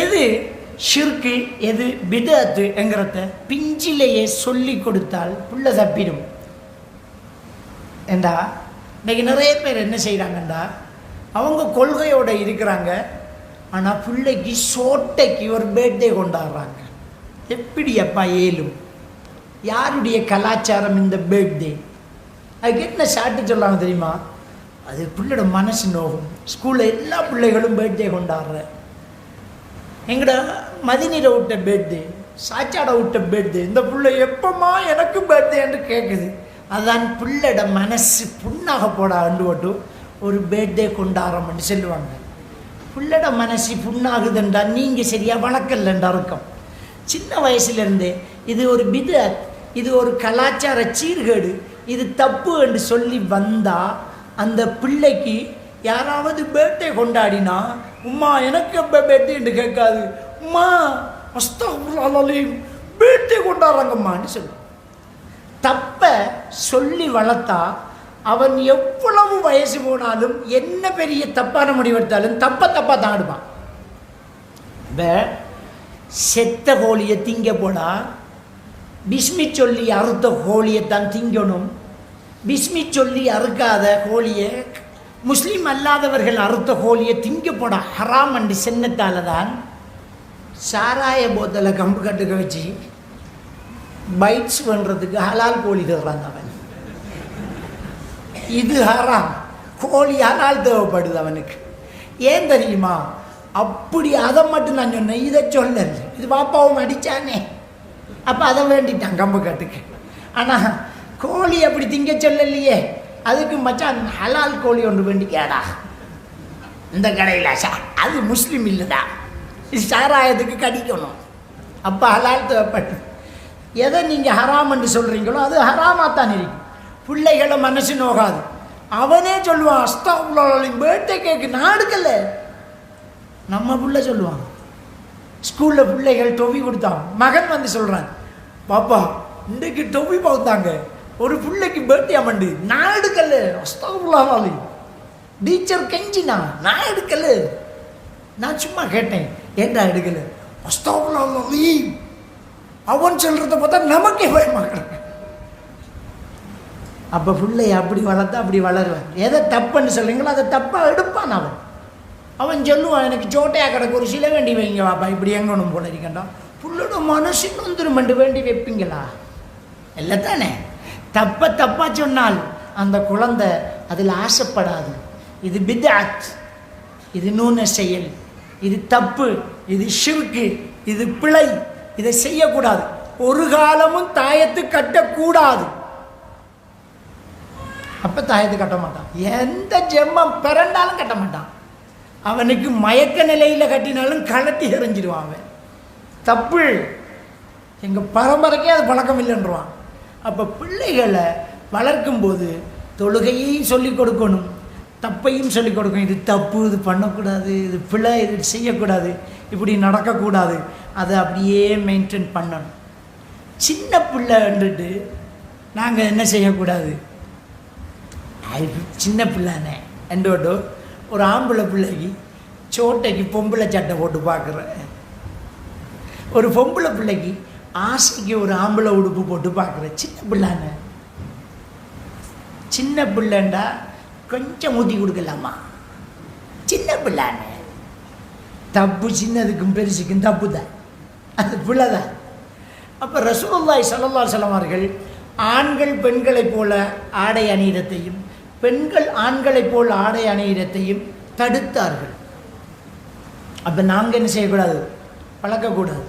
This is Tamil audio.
எது ஷிர்கு எது பிதஅத்து என்கிறத பிஞ்சிலேயே சொல்லி கொடுத்தால் புள்ள தப்பிடும். ஏண்டா இன்றைக்கி நிறைய பேர் என்ன செய்கிறாங்கண்டா, அவங்க கொள்கையோடு இருக்கிறாங்க, ஆனால் பிள்ளைக்கு சோட்டைக்கு ஒரு பர்த்டே கொண்டாடுறாங்க. எப்படி அப்பா ஏலும்? யாருடைய கலாச்சாரம் இந்த பர்த்டே? அதுக்கு என்ன சாட்டு சொல்லாங்க தெரியுமா? அது பிள்ளையோட மனசு நோகும். ஸ்கூலில் எல்லா பிள்ளைகளும் பர்த்டே கொண்டாடுற, எங்கட மதினியில் விட்ட பர்த்டே, சாச்சாட விட்ட பர்த்டே, இந்த பிள்ளை எப்போம்மா எனக்கு பர்த்டேன்னு கேட்குது. அதான் பிள்ளையோட மனசு புண்ணாக போட அண்டு போட்டு ஒரு பர்த்டே கொண்டாடுறோம்னு சொல்லுவாங்க. பிள்ளையோட மனசு புண்ணாகுதுன்றா நீங்கள் சரியாக வளர்க்கலன்ற அர்த்தம். சின்ன வயசுலேருந்தே இது ஒரு பிதஅத், இது ஒரு கலாச்சார சீர்கேடு, இது தப்பு என்று சொல்லி வந்தால் அந்த பிள்ளைக்கு யாராவது பர்த்டே கொண்டாடினா உம்மா எனக்கு எப்போ பர்த்டேன்னு கேட்காது, உம்மா அஸ்தக்ஃபிருல்லாஹ் பர்த்டே கொண்டாடுறாங்கம்மான்னு சொல்லுவோம். தப்பை சொல்லி வளர்த்தா அவன் எவ்வளவு வயசு போனாலும் என்ன பெரிய தப்பான முடிவெடுத்தாலும் தப்பாக தான் எடுப்பான். இப்போ செத்த கோழியை திங்க போடா பிஸ்மி சொல்லி அறுத்த கோழியைத்தான் திங்கணும். பிஸ்மி சொல்லி அறுக்காத கோழியை, முஸ்லீம் அல்லாதவர்கள் அறுத்த கோழியை திங்க போட ஹராம் அண்டு சின்னத்தால் தான் சாராய போத்தலை கம்பு கட்டுக்க வச்சு பைட்ஸ் பண்ணுறதுக்கு ஹலால் கோழி தர்றாங்க. அவன் இது ஹராம், கோழி ஹலால் தேவைப்படுது அவனுக்கு. ஏன் தெரியுமா? அப்படி அதை மட்டும் நான் சொன்னேன், இதை சொல்லலை. இது பாப்பாவும் அடித்தானே, அப்போ அதை வேண்டிட்டான் கம்பு கட்டுக்கு. ஆனால் கோழி அப்படி திங்க சொல்லலையே, அதுக்கு மச்சான் ஹலால் கோழி ஒன்று வேண்டிக்காடா இந்த கடையில். அது முஸ்லீம் இல்லைடா, இது சாராயத்துக்கு கடிக்கணும், அப்போ ஹலால் தேவைப்பட்டு. எதை நீங்கள் ஹராம்னு சொல்கிறீங்களோ அது ஹராமாக தான் இருக்கும். பிள்ளைகளை மனசு நோகாது. அவனே சொல்லுவான் அஸ்தக்ஃபிருல்லாஹ் பர்த்டே கேக்கு நான் எடுக்கல. நம்ம பிள்ளை சொல்லுவான், ஸ்கூலில் பிள்ளைகள் டொவி கொடுத்தான், மகன் வந்து சொல்கிறான், பாப்பா இன்றைக்கு டொவி பார்த்தாங்க, ஒரு பிள்ளைக்கு பர்த்டே அமண்டு, நான் எடுக்கல. அஸ்தக்ஃபிருல்லாஹ் டீச்சர் கெஞ்சினா நான் எடுக்கல. நான் சும்மா கேட்டேன், ஏன்டா எடுக்கல? அஸ்தக்ஃபிருல்லாஹ் அவன் சொல்கிறத பார்த்தா நமக்கே பயமாக்குறாங்க. அப்போ பிள்ளைய அப்படி வளர்த்தா அப்படி வளருவேன். எதை தப்புன்னு சொல்கிறீங்களோ அதை தப்பாக எடுப்பான். அவன் சொல்லுவான், எனக்கு சோட்டையாக கிடக்கு ஒரு சில வேண்டி வைங்க வாப்பா, இப்படி எங்கணும் போல இருக்கண்டா. புள்ளோட மனசு நொந்துருமண்டு வேண்டி வைப்பீங்களா? இல்லை தானே? தப்பாக சொன்னால் அந்த குழந்தை அதில் ஆசைப்படாது. இது பித்அத், இது நூன செயல், இது தப்பு, இது ஷிர்கு, இது பிழை, இதை செய்யக்கூடாது. ஒரு காலமும் தாயத்து கட்டக்கூடாது. அப்போ தாயத்து கட்ட மாட்டான். எந்த ஜெம்மம் பிறண்டாலும் கட்ட மாட்டான். அவனுக்கு மயக்க நிலையில் கட்டினாலும் கலட்டி எறிஞ்சிடுவான். அவன் தப்பு, எங்கள் பரம்பரைக்கே அது பழக்கம் இல்லைன்றான். அப்போ பிள்ளைகளை வளர்க்கும்போது தொழுகையையும் சொல்லிக் கொடுக்கணும், தப்பையும் சொல்லிக் கொடுக்கணும். இது தப்பு, இது பண்ணக்கூடாது, இது பிழை, இது செய்யக்கூடாது, இப்படி நடக்கக்கூடாது. அதை அப்படியே மெயின்டைன் பண்ணணும். சின்ன பிள்ளைன்ட்டு நாங்கள் என்ன செய்யக்கூடாது, சின்ன பிள்ளைனே என்றோட்டு ஒரு ஆம்பளை பிள்ளைக்கு சோட்டைக்கு பொம்பளை சட்டை போட்டு பார்க்குறேன், ஒரு பொம்பளை பிள்ளைக்கு ஆசைக்கு ஒரு ஆம்பளை உடுப்பு போட்டு பார்க்குறேன். சின்ன பிள்ளைன்னு, சின்ன பிள்ளைண்டா கொஞ்சம் ஊற்றி கொடுக்கலாமா? சின்ன பிள்ளைன்னு தப்பு, சின்னதுக்கும் பெருசுக்கும் தப்பு தான், அது பிள்ளை தான். அப்போ ரசூலுல்லாஹி ஸல்லல்லாஹு அலைஹி வஸல்லம் அவர்கள் ஆண்கள் பெண்களைப் போல ஆடை அணியிடத்தையும் பெண்கள் ஆண்களைப் போல் ஆடை அணியிடத்தையும் தடுத்தார்கள். அப்போ நாங்கள் என்ன செய்யக்கூடாது? பழக்கக்கூடாது.